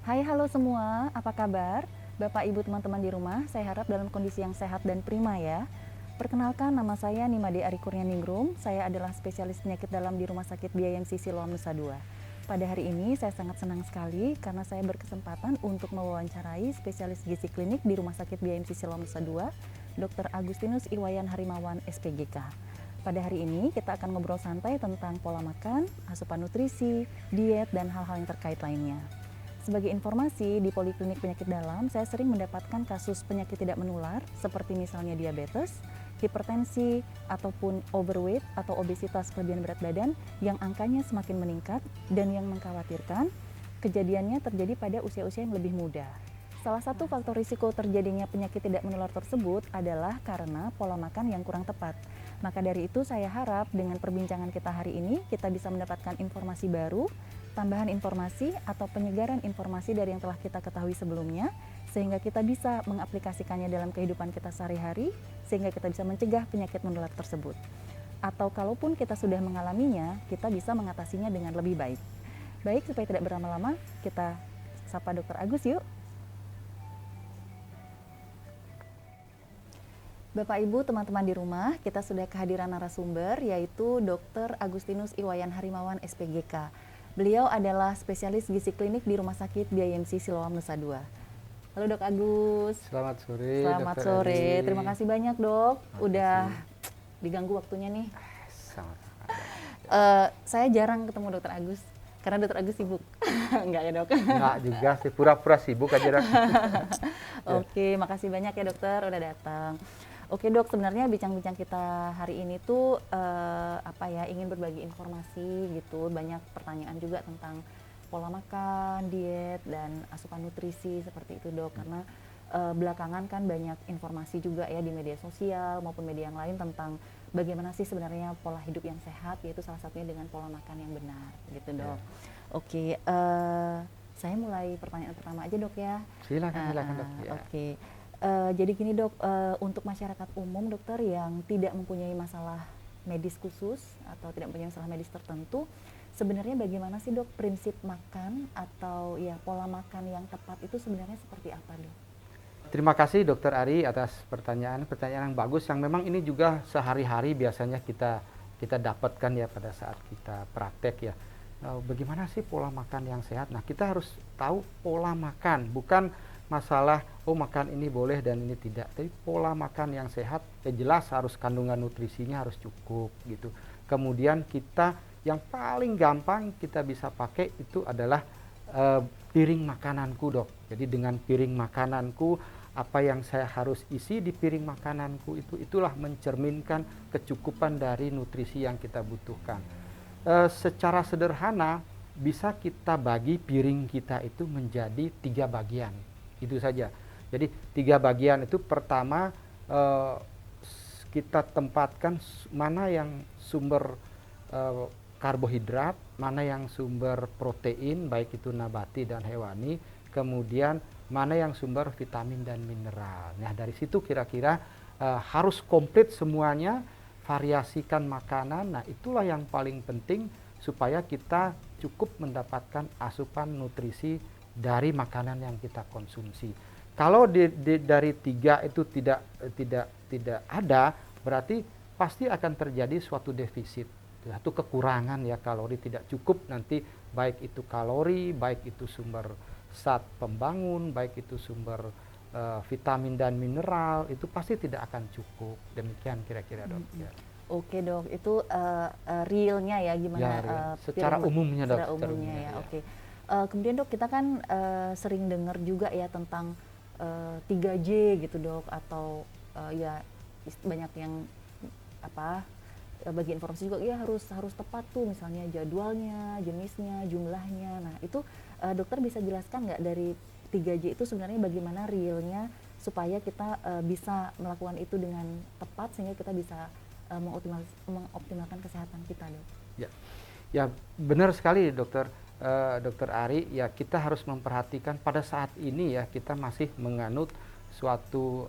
Hai, halo semua, apa kabar? Bapak, Ibu, teman-teman di rumah, saya harap dalam kondisi yang sehat dan prima ya. Perkenalkan, nama saya Nimade Ari Kurnianingrum. Saya adalah spesialis penyakit dalam di Rumah Sakit BIMC Siloam Nusa Dua. Pada hari ini saya sangat senang sekali karena saya berkesempatan untuk mewawancarai spesialis gizi klinik di Rumah Sakit BIMC Siloam Nusa Dua, Dr. Agustinus Iwayan Harimawan, SPGK. Pada hari ini kita akan ngobrol santai tentang pola makan, asupan nutrisi, diet, dan hal-hal yang terkait lainnya. Sebagai informasi, di Poliklinik Penyakit Dalam, saya sering mendapatkan kasus penyakit tidak menular, seperti misalnya diabetes, hipertensi, ataupun overweight atau obesitas kelebihan berat badan yang angkanya semakin meningkat dan yang mengkhawatirkan kejadiannya terjadi pada usia-usia yang lebih muda. Salah satu faktor risiko terjadinya penyakit tidak menular tersebut adalah karena pola makan yang kurang tepat. Maka dari itu saya harap dengan perbincangan kita hari ini kita bisa mendapatkan informasi baru, tambahan informasi atau penyegaran informasi dari yang telah kita ketahui sebelumnya, sehingga kita bisa mengaplikasikannya dalam kehidupan kita sehari-hari, sehingga kita bisa mencegah penyakit menular tersebut. Atau kalaupun kita sudah mengalaminya, kita bisa mengatasinya dengan lebih baik. Baik, supaya tidak berlama-lama, kita sapa Dr. Agus yuk. Bapak, Ibu, teman-teman di rumah, kita sudah kehadiran narasumber yaitu Dr. Agustinus Iwayan Harimawan, SPGK. Beliau adalah spesialis gizi klinik di Rumah Sakit BIMC Siloam Nusa Dua. Halo Dok Agus. Selamat sore. Selamat Dr. sore. Ari. Terima kasih banyak Dok. Udah Makasih. diganggu waktunya nih. Sama-sama. Saya jarang ketemu Dr. Agus karena Dr. Agus sibuk. Enggak ya Dok? Enggak juga sih, pura-pura sibuk aja Dok. Oke, makasih banyak ya dokter udah datang. Oke Dok, sebenarnya bincang-bincang kita hari ini tuh ingin berbagi informasi gitu, banyak pertanyaan juga tentang pola makan, diet, dan asupan nutrisi seperti itu Dok, karena belakangan kan banyak informasi juga ya di media sosial maupun media yang lain tentang bagaimana sih sebenarnya pola hidup yang sehat, yaitu salah satunya dengan pola makan yang benar gitu Dok. Oke, saya mulai pertanyaan pertama aja Dok ya. Silakan Dok. Ya. Oke. Jadi gini Dok, untuk masyarakat umum dokter yang tidak mempunyai masalah medis khusus atau tidak mempunyai masalah medis tertentu, sebenarnya bagaimana sih Dok prinsip makan atau ya pola makan yang tepat itu sebenarnya seperti apa Dok? Terima kasih Dr. Ari atas pertanyaan yang bagus yang memang ini juga sehari-hari biasanya kita dapatkan ya pada saat kita praktek ya. Bagaimana sih pola makan yang sehat? Nah, kita harus tahu pola makan, bukan masalah makan ini boleh dan ini tidak, tapi pola makan yang sehat ya jelas harus kandungan nutrisinya harus cukup gitu. Kemudian kita yang paling gampang kita bisa pakai itu adalah piring makananku Dok. Jadi dengan piring makananku, apa yang saya harus isi di piring makananku itulah mencerminkan kecukupan dari nutrisi yang kita butuhkan. Secara sederhana bisa kita bagi piring kita itu menjadi 3 bagian. Itu saja. Jadi 3 bagian itu pertama kita tempatkan mana yang sumber karbohidrat, mana yang sumber protein baik itu nabati dan hewani, kemudian mana yang sumber vitamin dan mineral. Nah, dari situ kira-kira harus komplit semuanya, variasikan makanan. Nah, itulah yang paling penting supaya kita cukup mendapatkan asupan nutrisi dari makanan yang kita konsumsi. Kalau dari 3 itu tidak ada, berarti pasti akan terjadi suatu defisit, suatu kekurangan ya, kalori tidak cukup nanti, baik itu kalori, baik itu sumber zat pembangun, baik itu sumber vitamin dan mineral, itu pasti tidak akan cukup. Demikian kira-kira Dok. Ya. Oke Dok, itu realnya ya gimana? Ya, secara umumnya Dok. Secara umumnya ya. Oke. Kemudian Dok, kita kan sering dengar juga ya tentang 3J gitu Dok, atau ya banyak yang bagi informasi juga ya harus tepat tuh, misalnya jadwalnya, jenisnya, jumlahnya. Nah itu dokter bisa jelaskan nggak dari 3J itu sebenarnya bagaimana realnya supaya kita bisa melakukan itu dengan tepat sehingga kita bisa mengoptimalkan kesehatan kita Dok. Ya benar sekali Dokter Ari, ya kita harus memperhatikan pada saat ini ya kita masih menganut suatu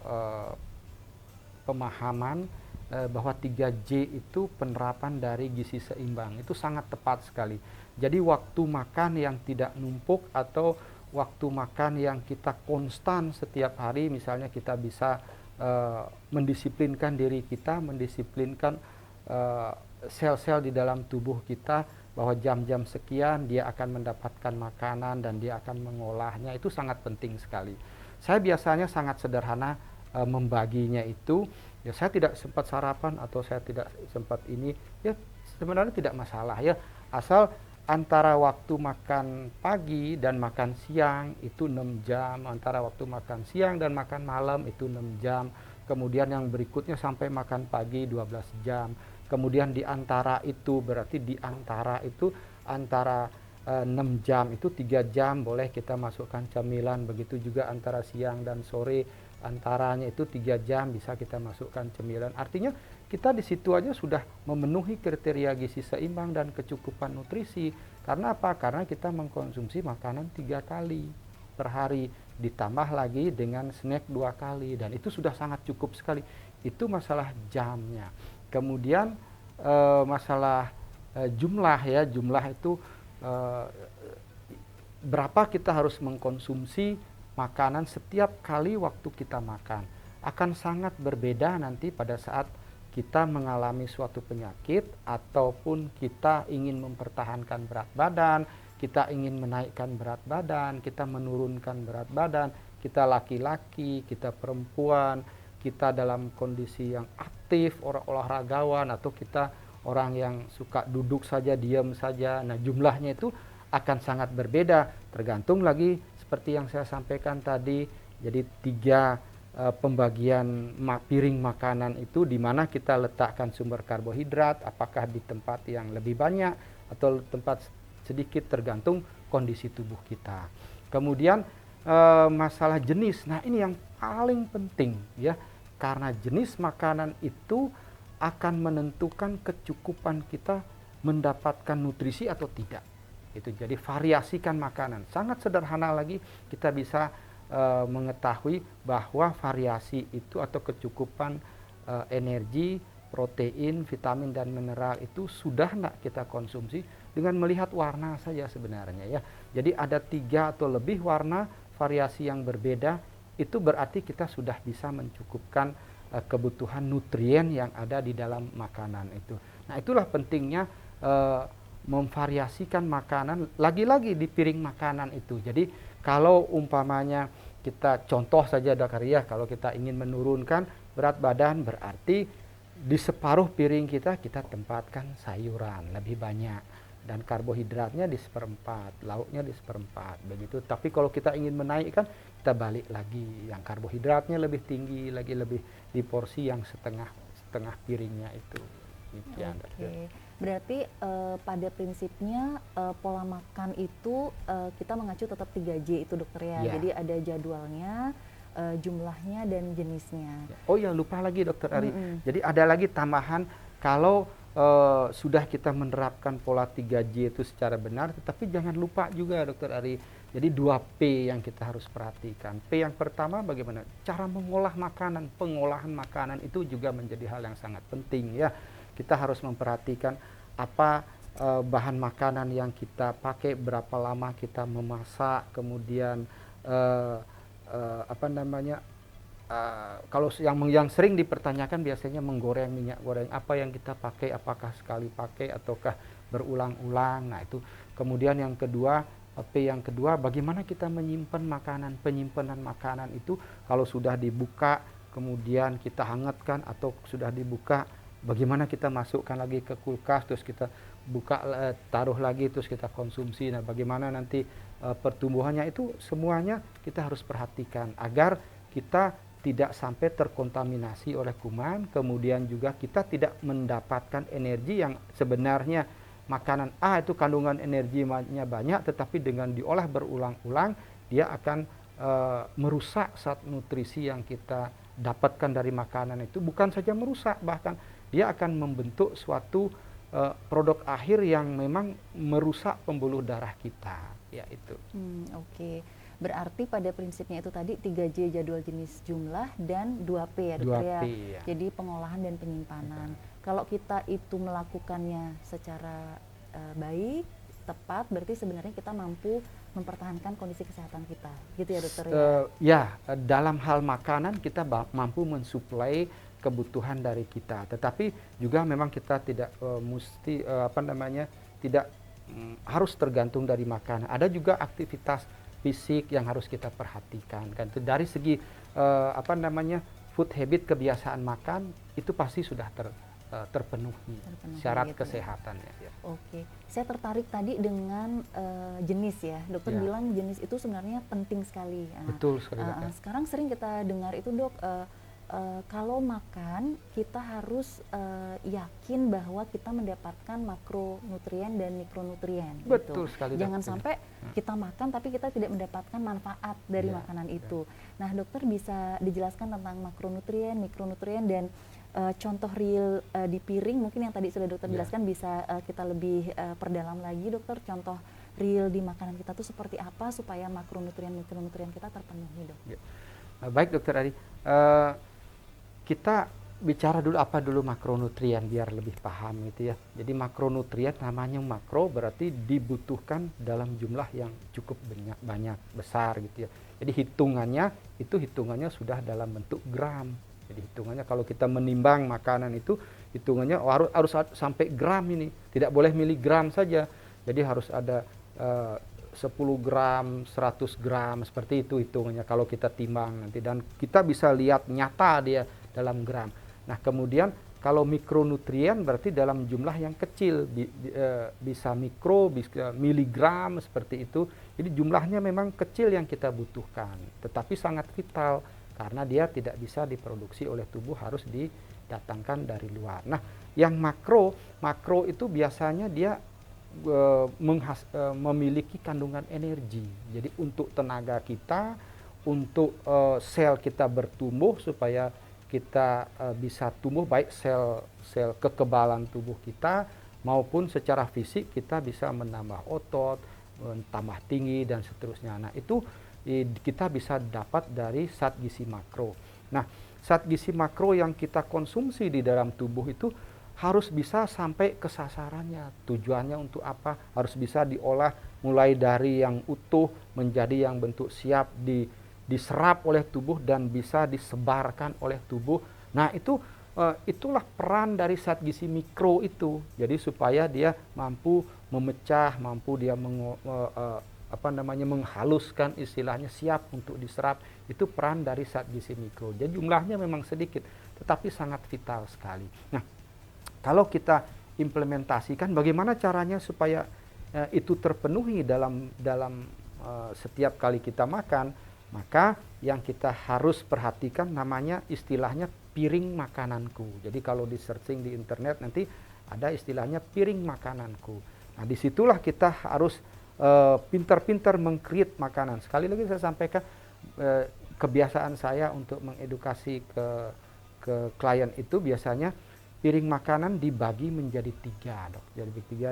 pemahaman bahwa 3J itu penerapan dari gizi seimbang, itu sangat tepat sekali. Jadi waktu makan yang tidak numpuk atau waktu makan yang kita konstan setiap hari, misalnya kita bisa mendisiplinkan diri kita, mendisiplinkan sel-sel di dalam tubuh kita bahwa jam-jam sekian dia akan mendapatkan makanan dan dia akan mengolahnya, itu sangat penting sekali. Saya biasanya sangat sederhana membaginya itu, ya saya tidak sempat sarapan atau saya tidak sempat ini, ya sebenarnya tidak masalah ya, asal antara waktu makan pagi dan makan siang itu 6 jam, antara waktu makan siang dan makan malam itu 6 jam, kemudian yang berikutnya sampai makan pagi 12 jam, kemudian di antara itu berarti di antara itu antara 6 jam itu 3 jam boleh kita masukkan cemilan, begitu juga antara siang dan sore antaranya itu 3 jam bisa kita masukkan cemilan. Artinya kita di situ aja sudah memenuhi kriteria gizi seimbang dan kecukupan nutrisi. Karena apa? Karena kita mengkonsumsi makanan 3 kali per hari, ditambah lagi dengan snack 2 kali, dan itu sudah sangat cukup sekali. Itu masalah jamnya. Kemudian masalah jumlah ya, jumlah itu berapa kita harus mengkonsumsi makanan setiap kali waktu kita makan. Akan sangat berbeda nanti pada saat kita mengalami suatu penyakit ataupun kita ingin mempertahankan berat badan, kita ingin menaikkan berat badan, kita menurunkan berat badan, kita laki-laki, kita perempuan, kita dalam kondisi yang aktif, orang olahragawan, atau kita orang yang suka duduk saja, diam saja. Nah, jumlahnya itu akan sangat berbeda, tergantung lagi seperti yang saya sampaikan tadi. Jadi 3 pembagian piring makanan itu, di mana kita letakkan sumber karbohidrat, apakah di tempat yang lebih banyak atau tempat sedikit, tergantung kondisi tubuh kita. Kemudian masalah jenis, nah ini yang paling penting ya, karena jenis makanan itu akan menentukan kecukupan kita mendapatkan nutrisi atau tidak. Itu jadi variasikan makanan, sangat sederhana lagi kita bisa mengetahui bahwa variasi itu atau kecukupan energi, protein, vitamin dan mineral itu sudah tidak kita konsumsi dengan melihat warna saja sebenarnya ya. Jadi ada 3 atau lebih warna variasi yang berbeda, itu berarti kita sudah bisa mencukupkan kebutuhan nutrien yang ada di dalam makanan itu. Nah, itulah pentingnya memvariasikan makanan, lagi-lagi di piring makanan itu. Jadi kalau umpamanya kita contoh saja Dr. Ria, kalau kita ingin menurunkan berat badan, berarti di separuh piring kita tempatkan sayuran lebih banyak, dan karbohidratnya di 1/4, lauknya di 1/4 begitu. Tapi kalau kita ingin menaikkan, kita balik lagi, yang karbohidratnya lebih tinggi lagi, lebih di porsi yang setengah piringnya itu. Oke. Berarti pada prinsipnya pola makan itu kita mengacu tetap 3J itu dokter ya. Ya. Jadi ada jadwalnya, jumlahnya dan jenisnya. Oh ya, lupa lagi dokter Ari. Jadi ada lagi tambahan, kalau sudah kita menerapkan pola 3J itu secara benar, tetapi jangan lupa juga dokter Ari. Jadi 2P yang kita harus perhatikan. P yang pertama bagaimana? Cara mengolah makanan, pengolahan makanan itu juga menjadi hal yang sangat penting ya. Kita harus memperhatikan apa bahan makanan yang kita pakai, berapa lama kita memasak, kemudian kalau yang sering dipertanyakan biasanya menggoreng, minyak goreng, apa yang kita pakai, apakah sekali pakai ataukah berulang-ulang. Nah itu. Kemudian yang kedua, P yang kedua, bagaimana kita menyimpan makanan, penyimpanan makanan itu, kalau sudah dibuka kemudian kita hangatkan, atau sudah dibuka bagaimana kita masukkan lagi ke kulkas, terus kita buka, taruh lagi, terus kita konsumsi. Nah, bagaimana nanti pertumbuhannya, itu semuanya kita harus perhatikan agar kita tidak sampai terkontaminasi oleh kuman, kemudian juga kita tidak mendapatkan energi yang sebenarnya makanan A itu kandungan energinya banyak, tetapi dengan diolah berulang-ulang dia akan merusak zat nutrisi yang kita dapatkan dari makanan itu. Bukan saja merusak, bahkan dia akan membentuk suatu produk akhir yang memang merusak pembuluh darah kita, yaitu. Oke. Berarti pada prinsipnya itu tadi 3J, jadwal, jenis, jumlah, dan 2P ya dokter ya. 2P, ya. Jadi pengolahan dan penyimpanan. Kalau kita itu melakukannya secara baik, tepat, berarti sebenarnya kita mampu mempertahankan kondisi kesehatan kita, gitu ya dokter ya? Dalam hal makanan kita mampu mensuplai kebutuhan dari kita, tetapi juga memang kita tidak mesti tidak harus tergantung dari makanan. Ada juga aktivitas fisik yang harus kita perhatikan kan. Dari segi food habit, kebiasaan makan itu pasti sudah terpenuhi syarat gitu ya. kesehatannya. Ya. Oke, saya tertarik tadi dengan jenis ya. Dokter Ya. bilang jenis itu sebenarnya penting sekali. Nah, Betul sekali, dokter. sekarang sering kita dengar itu dok, kalau makan kita harus yakin bahwa kita mendapatkan makronutrien dan mikronutrien. Betul gitu. sekali, Jangan dokter. sampai kita makan tapi kita tidak mendapatkan manfaat dari Ya, makanan itu. Nah, dokter bisa dijelaskan tentang makronutrien, mikronutrien dan contoh real di piring mungkin yang tadi sudah dokter Ya. jelaskan, bisa kita lebih perdalam lagi dokter, contoh real di makanan kita tuh seperti apa supaya makronutrien mikronutrien kita terpenuhi, dok. Ya. Baik dokter Ari, kita bicara dulu apa dulu makronutrien biar lebih paham gitu ya. Jadi makronutrien namanya makro berarti dibutuhkan dalam jumlah yang cukup banyak besar gitu ya. Jadi hitungannya sudah dalam bentuk gram. Jadi hitungannya kalau kita menimbang makanan itu hitungannya harus sampai gram ini, tidak boleh miligram saja. Jadi harus ada 10 gram, 100 gram seperti itu hitungannya kalau kita timbang nanti, dan kita bisa lihat nyata dia dalam gram. Nah, kemudian kalau mikronutrien berarti dalam jumlah yang kecil, bisa mikro, bisa miligram seperti itu. Jadi jumlahnya memang kecil yang kita butuhkan, tetapi sangat vital karena dia tidak bisa diproduksi oleh tubuh, harus didatangkan dari luar. Nah, yang makro itu biasanya dia memiliki kandungan energi. Jadi untuk tenaga kita, untuk sel kita bertumbuh supaya kita bisa tumbuh, baik sel kekebalan tubuh kita maupun secara fisik kita bisa menambah otot, tambah tinggi dan seterusnya. Nah, itu kita bisa dapat dari zat gizi makro. Nah, zat gizi makro yang kita konsumsi di dalam tubuh itu harus bisa sampai ke sasarannya. Tujuannya untuk apa? Harus bisa diolah mulai dari yang utuh menjadi yang bentuk siap diserap oleh tubuh dan bisa disebarkan oleh tubuh. Nah, itulah peran dari zat gizi mikro itu. Jadi supaya dia mampu memecah, mampu dia menghaluskan, istilahnya siap untuk diserap. Itu peran dari zat gizi mikro. Jadi jumlahnya memang sedikit, tetapi sangat vital sekali. Nah, kalau kita implementasikan bagaimana caranya supaya itu terpenuhi dalam setiap kali kita makan, maka yang kita harus perhatikan namanya istilahnya piring makananku. Jadi kalau di searching di internet nanti ada istilahnya piring makananku. Nah, disitulah kita harus pintar-pintar meng-create makanan. Sekali lagi saya sampaikan, kebiasaan saya untuk mengedukasi ke klien itu biasanya piring makanan dibagi menjadi 3, dok. Jadi 3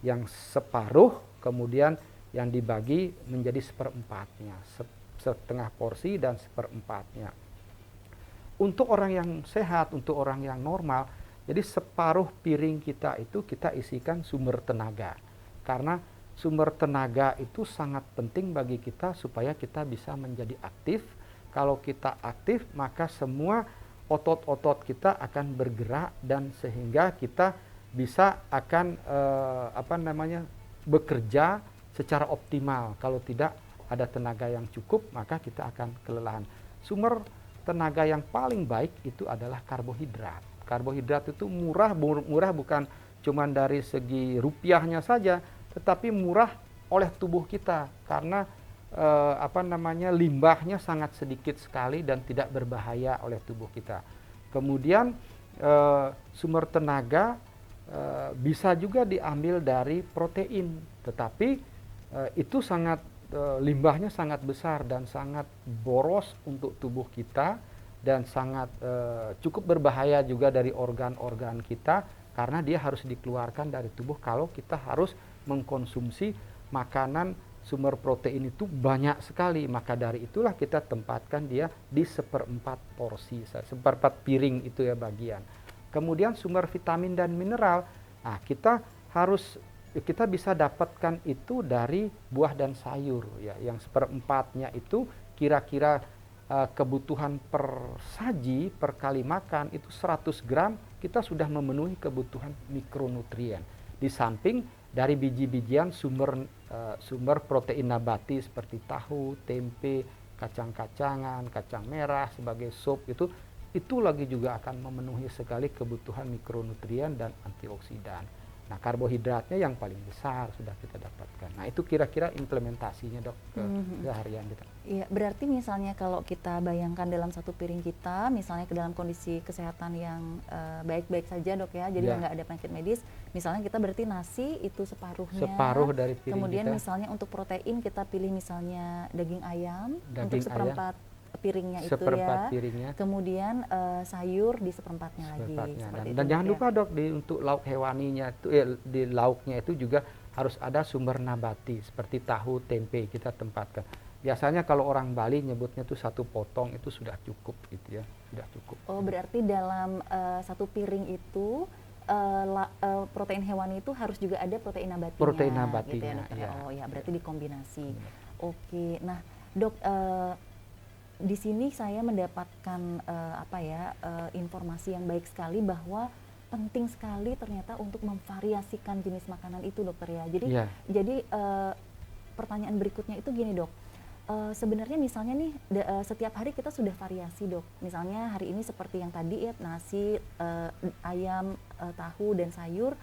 yang separuh, kemudian yang dibagi menjadi 1/4-nya, setengah porsi dan 1/4-nya. Untuk orang yang sehat, untuk orang yang normal, jadi separuh piring kita itu kita isikan sumber tenaga. Karena sumber tenaga itu sangat penting bagi kita supaya kita bisa menjadi aktif. Kalau kita aktif, maka semua otot-otot kita akan bergerak dan sehingga kita bisa akan bekerja secara optimal. Kalau tidak ada tenaga yang cukup, maka kita akan kelelahan. Sumber tenaga yang paling baik itu adalah karbohidrat. Karbohidrat itu murah bukan cuma dari segi rupiahnya saja, tetapi murah oleh tubuh kita karena limbahnya sangat sedikit sekali dan tidak berbahaya oleh tubuh kita. Kemudian sumber tenaga bisa juga diambil dari protein, tetapi itu sangat limbahnya sangat besar dan sangat boros untuk tubuh kita dan sangat cukup berbahaya juga dari organ-organ kita karena dia harus dikeluarkan dari tubuh kalau kita harus mengkonsumsi makanan sumber protein itu banyak sekali. Maka dari itulah kita tempatkan dia di 1/4 porsi, 1/4 piring itu ya bagian. Kemudian sumber vitamin dan mineral, nah kita harus kita bisa dapatkan itu dari buah dan sayur ya, yang seperempatnya itu kira-kira kebutuhan per saji per kali makan itu 100 gram kita sudah memenuhi kebutuhan mikronutrien. Di samping dari biji-bijian sumber protein nabati seperti tahu, tempe, kacang-kacangan, kacang merah sebagai sup itu lagi juga akan memenuhi sekali kebutuhan mikronutrien dan antioksidan. Nah, karbohidratnya yang paling besar sudah kita dapatkan. Nah, itu kira-kira implementasinya dok ke seharian kita. Iya, berarti misalnya kalau kita bayangkan dalam satu piring kita, misalnya ke dalam kondisi kesehatan yang baik-baik saja dok ya, jadi Ya. nggak ada penyakit medis. Misalnya kita berarti nasi itu separuhnya. Separuh dari piring Kemudian kita. misalnya untuk protein kita pilih misalnya daging ayam untuk Daging seperempat piringnya itu Seperempat ya. piringnya. Kemudian sayur di seperempatnya lagi. Seperempatnya. seperti Dan itu, jangan Dok, lupa dok untuk lauk hewaninya itu di lauknya itu juga harus ada sumber nabati seperti tahu, tempe kita tempatkan. Biasanya kalau orang Bali nyebutnya tuh satu potong itu sudah cukup gitu ya, sudah cukup. Oh, berarti dalam satu piring itu protein hewani itu harus juga ada protein nabatinya. Protein gitu ya, nabatinya, dokter. iya. Oh ya, berarti dikombinasi. Oke, nah dok, di sini saya mendapatkan informasi yang baik sekali bahwa penting sekali ternyata untuk memvariasikan jenis makanan itu dokter ya. Jadi Iya. pertanyaan berikutnya itu gini dok. Sebenarnya misalnya nih setiap hari kita sudah variasi dok. Misalnya hari ini seperti yang tadi ya nasi, ayam, tahu dan sayur.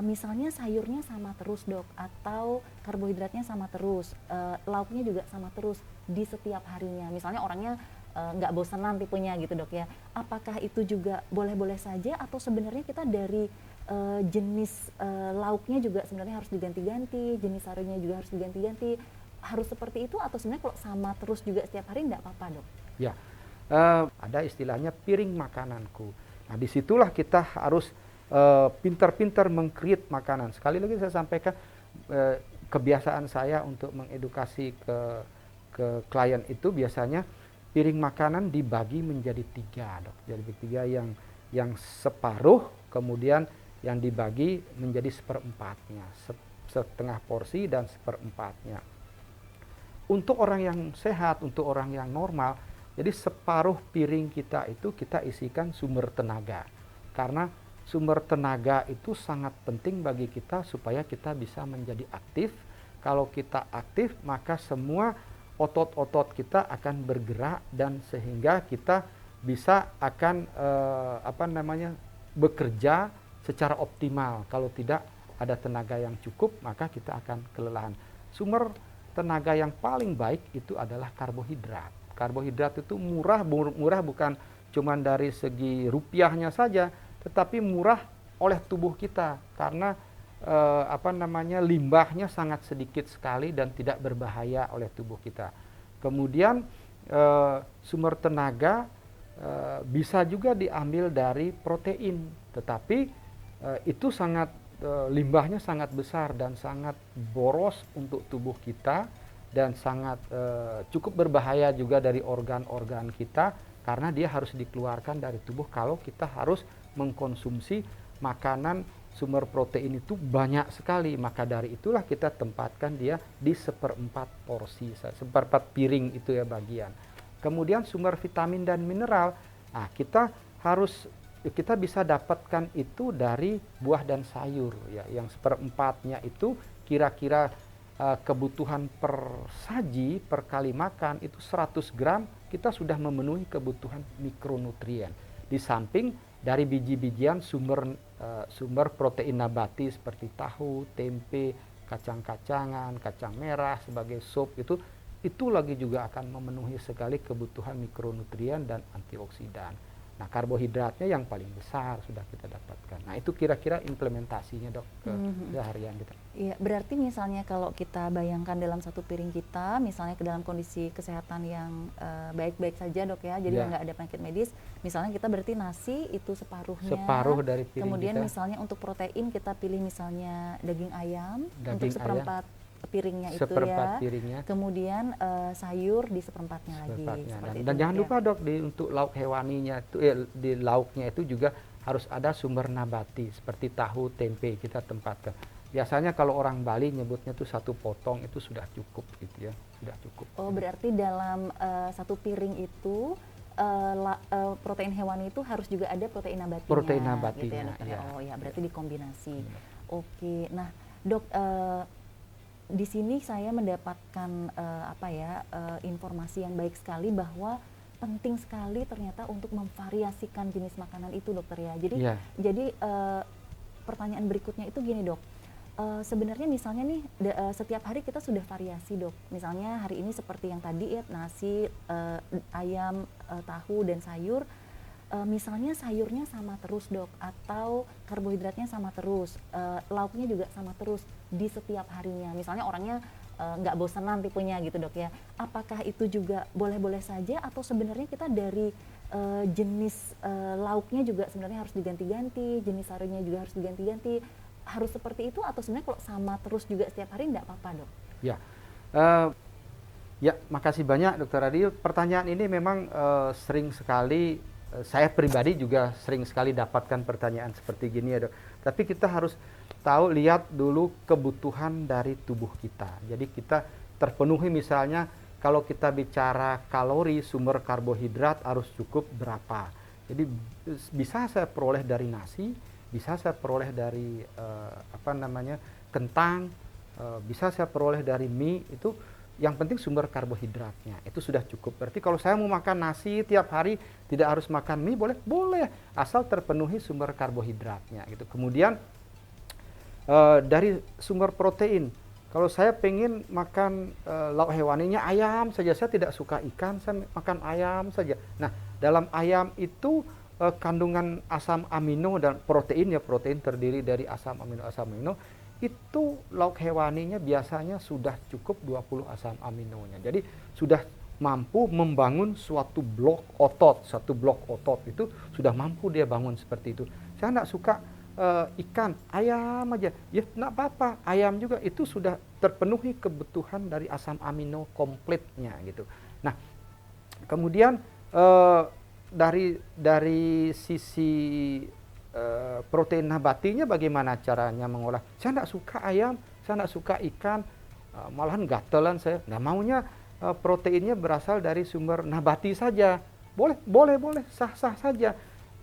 Misalnya sayurnya sama terus dok, atau karbohidratnya sama terus, lauknya juga sama terus di setiap harinya. Misalnya orangnya nggak bosanan tipenya gitu dok ya. Apakah itu juga boleh-boleh saja atau sebenarnya kita dari jenis lauknya juga sebenarnya harus diganti-ganti, jenis sayurnya juga harus diganti-ganti. Harus seperti itu atau sebenarnya kalau sama terus juga setiap hari nggak apa-apa dok? Ya, ada istilahnya piring makananku. Nah, disitulah kita harus pintar-pintar meng-create makanan. Sekali lagi saya sampaikan kebiasaan saya untuk mengedukasi ke klien itu biasanya piring makanan dibagi menjadi 3 dok. Jadi 3 yang separuh, kemudian yang dibagi menjadi seperempatnya, setengah porsi dan seperempatnya. Untuk orang yang sehat, untuk orang yang normal, jadi separuh piring kita itu kita isikan sumber tenaga. Karena sumber tenaga itu sangat penting bagi kita supaya kita bisa menjadi aktif. Kalau kita aktif, maka semua otot-otot kita akan bergerak dan sehingga kita bisa akan bekerja secara optimal. Kalau tidak ada tenaga yang cukup, maka kita akan kelelahan. Sumber tenaga yang paling baik itu adalah karbohidrat. Karbohidrat itu murah bukan cuma dari segi rupiahnya saja, tetapi murah oleh tubuh kita karena limbahnya sangat sedikit sekali dan tidak berbahaya oleh tubuh kita. Kemudian sumber tenaga bisa juga diambil dari protein, tetapi itu sangat limbahnya sangat besar dan sangat boros untuk tubuh kita dan sangat cukup berbahaya juga dari organ-organ kita karena dia harus dikeluarkan dari tubuh kalau kita harus mengkonsumsi makanan sumber protein itu banyak sekali. Maka dari itulah kita tempatkan dia di seperempat porsi, seperempat piring itu ya bagian. Kemudian sumber vitamin dan mineral, nah kita bisa dapatkan itu dari buah dan sayur ya, yang seperempatnya itu kira-kira kebutuhan per saji per kali makan itu 100 gram kita sudah memenuhi kebutuhan mikronutrien. Di samping dari biji-bijian sumber protein nabati seperti tahu, tempe, kacang-kacangan, kacang merah sebagai sup itu lagi juga akan memenuhi sekali kebutuhan mikronutrien dan antioksidan. Nah, karbohidratnya yang paling besar sudah kita dapatkan. Nah, itu kira-kira implementasinya dok ke seharian kita. Iya, berarti misalnya kalau kita bayangkan dalam satu piring kita, misalnya ke dalam kondisi kesehatan yang baik-baik saja dok ya, jadi nggak ada penyakit medis. Misalnya kita berarti nasi itu separuhnya. Separuh dari piring kemudian kita. Misalnya untuk protein kita pilih misalnya daging ayam untuk Daging seperempat piringnya itu seperempat ya. piringnya. Kemudian sayur di seperempatnya lagi. Dan jangan lupa dok untuk lauk hewaninya itu di lauknya itu juga harus ada sumber nabati seperti tahu, tempe kita tempatkan. Biasanya kalau orang Bali nyebutnya tuh 1 potong itu sudah cukup gitu ya, sudah cukup. Oh, berarti dalam satu piring itu protein hewani itu harus juga ada protein nabatinya. Protein gitu ya, nabatinya, dokter. iya. Oh ya, berarti dikombinasi. Iya. Oke, nah dok, di sini saya mendapatkan informasi yang baik sekali bahwa penting sekali ternyata untuk memvariasikan jenis makanan itu, dokter ya. Jadi, Iya. pertanyaan berikutnya itu gini, dok. Sebenarnya misalnya nih setiap hari kita sudah variasi, dok. Misalnya hari ini seperti yang tadi ya, nasi, ayam, tahu dan sayur. Misalnya sayurnya sama terus, dok, atau karbohidratnya sama terus, lauknya juga sama terus di setiap harinya. Misalnya orangnya nggak bosanan tipenya gitu, dok ya. Apakah itu juga boleh-boleh saja atau sebenarnya kita dari jenis lauknya juga sebenarnya harus diganti-ganti, jenis sayurnya juga harus diganti-ganti, harus seperti itu atau sebenarnya kalau sama terus juga setiap hari nggak apa-apa, dok? Ya, ya, makasih banyak Dokter Adi. Pertanyaan ini memang sering sekali, saya pribadi juga sering sekali dapatkan pertanyaan seperti gini ya, dok. Tapi kita harus tahu, lihat dulu kebutuhan dari tubuh kita. Jadi kita terpenuhi, misalnya kalau kita bicara kalori, sumber karbohidrat harus cukup berapa. Jadi bisa saya peroleh dari nasi, bisa saya peroleh dari kentang, bisa saya peroleh dari mie. Itu yang penting sumber karbohidratnya itu sudah cukup. Berarti kalau saya mau makan nasi tiap hari, tidak harus makan mie, boleh asal terpenuhi sumber karbohidratnya gitu. Kemudian dari sumber protein, kalau saya pengen makan lauk hewaninya ayam saja, saya tidak suka ikan, saya makan ayam saja. Nah, dalam ayam itu kandungan asam amino dan protein, ya protein terdiri dari asam amino, itu lauk hewaninya biasanya sudah cukup 20 asam aminonya. Jadi sudah mampu membangun suatu blok otot. Satu blok otot itu sudah mampu dia bangun seperti itu. Saya tidak suka ikan, ayam aja. Ya tidak apa-apa, ayam juga itu sudah terpenuhi kebutuhan dari asam amino kompletnya gitu. Nah, kemudian dari sisi protein nabatinya bagaimana caranya mengolah? Saya tidak suka ayam, saya tidak suka ikan, malahan gatelan saya. Nah, maunya proteinnya berasal dari sumber nabati saja. Boleh, sah-sah saja.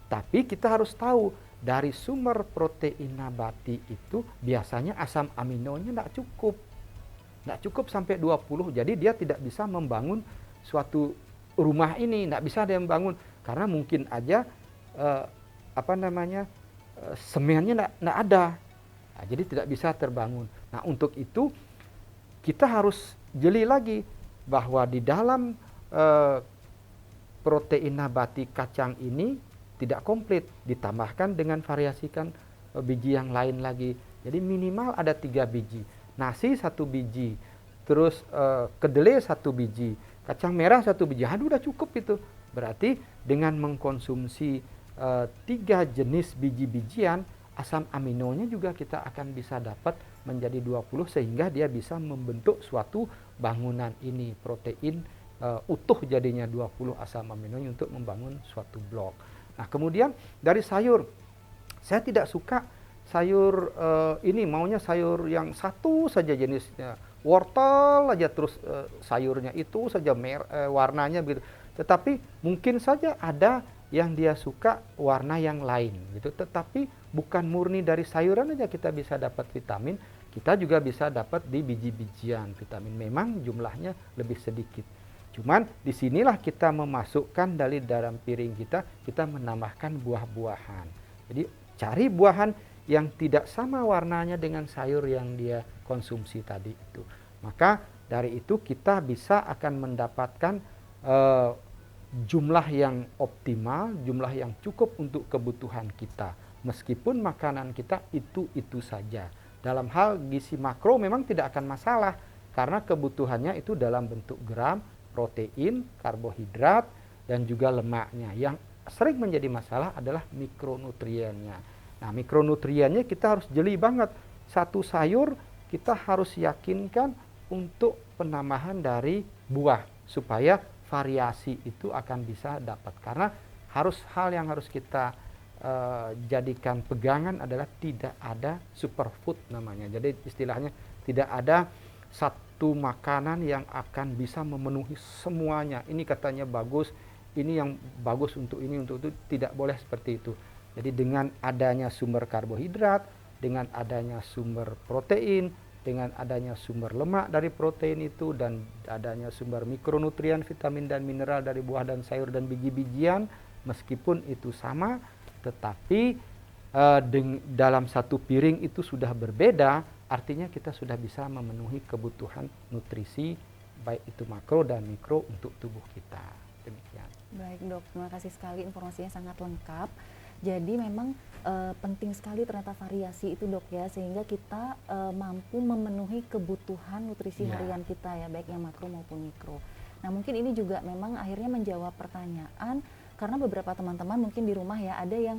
Tapi kita harus tahu, dari sumber protein nabati itu biasanya asam aminonya tidak cukup. Tidak cukup sampai 20, jadi dia tidak bisa membangun suatu rumah ini, tidak bisa dia membangun. Karena mungkin aja semennya tidak ada, nah, jadi tidak bisa terbangun. Nah, untuk itu kita harus jeli lagi bahwa di dalam protein nabati kacang ini tidak komplit, ditambahkan dengan variasikan biji yang lain lagi. Jadi minimal ada 3 biji, nasi 1 biji, terus kedelai 1 biji, kacang merah 1 biji. Aduh, udah cukup itu. Berarti dengan mengkonsumsi 3 jenis biji-bijian, asam aminonya juga kita akan bisa dapat menjadi 20, sehingga dia bisa membentuk suatu bangunan ini, protein utuh jadinya 20 asam aminonya untuk membangun suatu blok. Nah, kemudian dari sayur, saya tidak suka sayur ini, maunya sayur yang satu saja jenisnya, wortel aja terus sayurnya itu saja warnanya begitu. Tetapi mungkin saja ada yang dia suka warna yang lain gitu. Tetapi bukan murni dari sayuran aja kita bisa dapat vitamin, kita juga bisa dapat di biji-bijian vitamin. Memang jumlahnya lebih sedikit. Cuman disinilah kita memasukkan dari dalam piring kita menambahkan buah-buahan. Jadi cari buahan yang tidak sama warnanya dengan sayur yang dia konsumsi tadi itu. Maka dari itu kita bisa akan mendapatkan jumlah yang optimal, jumlah yang cukup untuk kebutuhan kita. Meskipun makanan kita itu saja. Dalam hal gizi makro memang tidak akan masalah, karena kebutuhannya itu dalam bentuk gram, protein, karbohidrat, dan juga lemaknya. Yang sering menjadi masalah adalah mikronutriennya. Nah, mikronutriennya kita harus jeli banget. Satu sayur kita harus yakinkan untuk penambahan dari buah, supaya variasi itu akan bisa dapat. Karena hal yang harus kita jadikan pegangan adalah tidak ada superfood namanya. Jadi istilahnya tidak ada satu makanan yang akan bisa memenuhi semuanya. Ini katanya bagus, ini yang bagus untuk ini, untuk itu. Tidak boleh seperti itu. Jadi dengan adanya sumber karbohidrat, dengan adanya sumber protein, dengan adanya sumber lemak dari protein itu, dan adanya sumber mikronutrien, vitamin dan mineral dari buah dan sayur dan biji-bijian, meskipun itu sama, tetapi dalam satu piring itu sudah berbeda, artinya kita sudah bisa memenuhi kebutuhan nutrisi, baik itu makro dan mikro untuk tubuh kita. Demikian. Baik dok, terima kasih sekali, informasinya sangat lengkap. Jadi memang penting sekali ternyata variasi itu dok ya, sehingga kita mampu memenuhi kebutuhan nutrisi harian kita ya, baik yang makro maupun mikro. Nah mungkin ini juga memang akhirnya menjawab pertanyaan, karena beberapa teman-teman mungkin di rumah ya, ada yang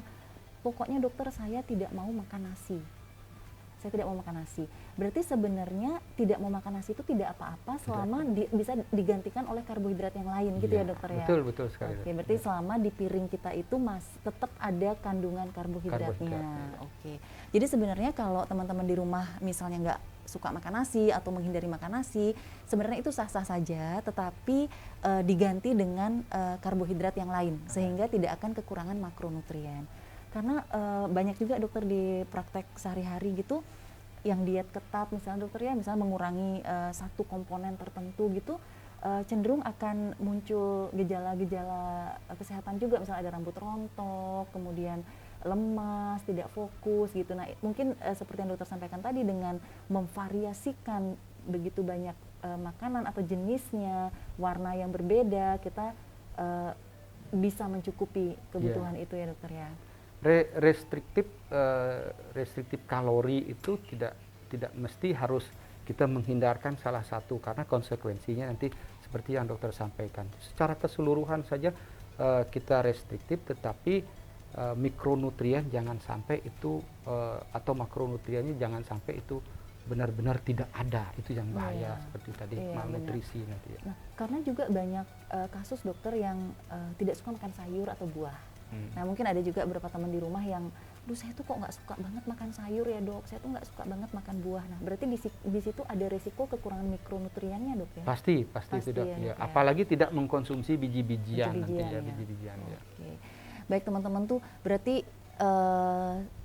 pokoknya dokter saya tidak mau makan nasi. Saya tidak mau makan nasi. Berarti sebenarnya tidak mau makan nasi itu tidak apa-apa selama bisa digantikan oleh karbohidrat yang lain gitu ya dokter ya. Betul sekali. Oke, berarti selama di piring kita itu tetap ada kandungan karbohidratnya. Oke. Jadi sebenarnya kalau teman-teman di rumah misalnya nggak suka makan nasi atau menghindari makan nasi, sebenarnya itu sah-sah saja, tetapi diganti dengan karbohidrat yang lain sehingga tidak akan kekurangan makronutrien. Karena banyak juga dokter di praktek sehari-hari gitu yang diet ketat misalnya dokter ya, misalnya mengurangi satu komponen tertentu gitu, cenderung akan muncul gejala-gejala kesehatan juga, misalnya ada rambut rontok, kemudian lemas, tidak fokus gitu. Nah mungkin seperti yang dokter sampaikan tadi, dengan memvariasikan begitu banyak makanan atau jenisnya, warna yang berbeda, kita bisa mencukupi kebutuhan itu ya dokter ya. Restriktif kalori itu tidak mesti harus kita menghindarkan salah satu, karena konsekuensinya nanti seperti yang dokter sampaikan. Secara keseluruhan saja kita restriktif, tetapi mikronutrien jangan sampai itu atau makronutriennya jangan sampai itu benar-benar tidak ada. Itu yang bahaya, seperti tadi malnutrisi nanti ya. Nah, karena juga banyak kasus dokter yang tidak suka makan sayur atau buah. Nah mungkin ada juga beberapa teman di rumah yang, duh saya tuh kok nggak suka banget makan sayur ya dok, saya tuh nggak suka banget makan buah. Nah berarti di situ ada resiko kekurangan mikronutriennya dok ya? Pasti itu dok ya. Apalagi tidak mengkonsumsi biji-bijian nanti ya, biji-bijian ya. Baik teman-teman, tuh berarti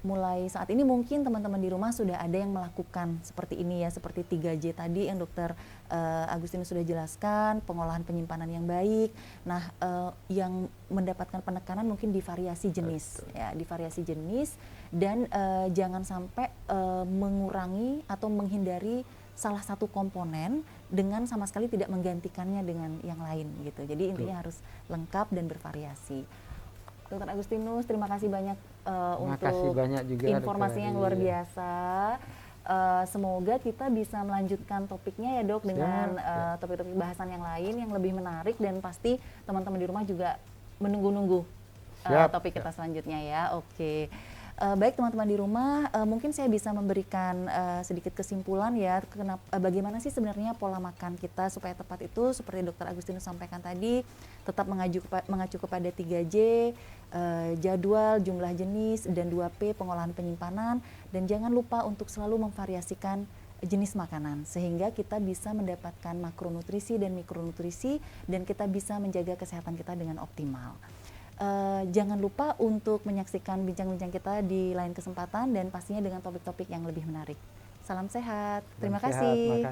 mulai saat ini mungkin teman-teman di rumah sudah ada yang melakukan seperti ini ya, seperti 3J tadi yang dokter Agustinus sudah jelaskan, pengolahan penyimpanan yang baik. Nah yang mendapatkan penekanan mungkin di variasi jenis. Betul. Ya, di variasi jenis, dan jangan sampai mengurangi atau menghindari salah satu komponen dengan sama sekali tidak menggantikannya dengan yang lain gitu. Jadi intinya harus lengkap dan bervariasi. Dokter Agustinus, terima kasih banyak untuk juga, informasi yang luar biasa. Semoga kita bisa melanjutkan topiknya ya dok, dengan topik-topik bahasan yang lain yang lebih menarik, dan pasti teman-teman di rumah juga menunggu-nunggu topik kita selanjutnya ya. Oke. Baik teman-teman di rumah, mungkin saya bisa memberikan sedikit kesimpulan ya, bagaimana sih sebenarnya pola makan kita supaya tepat itu, seperti Dr. Agustinus sampaikan tadi, tetap mengacu kepada 3J, jadwal, jumlah jenis, dan 2P, pengolahan penyimpanan, dan jangan lupa untuk selalu memvariasikan jenis makanan sehingga kita bisa mendapatkan makronutrisi dan mikronutrisi, dan kita bisa menjaga kesehatan kita dengan optimal. Jangan lupa untuk menyaksikan bincang-bincang kita di lain kesempatan, dan pastinya dengan topik-topik yang lebih menarik. Salam sehat. Terima kasih.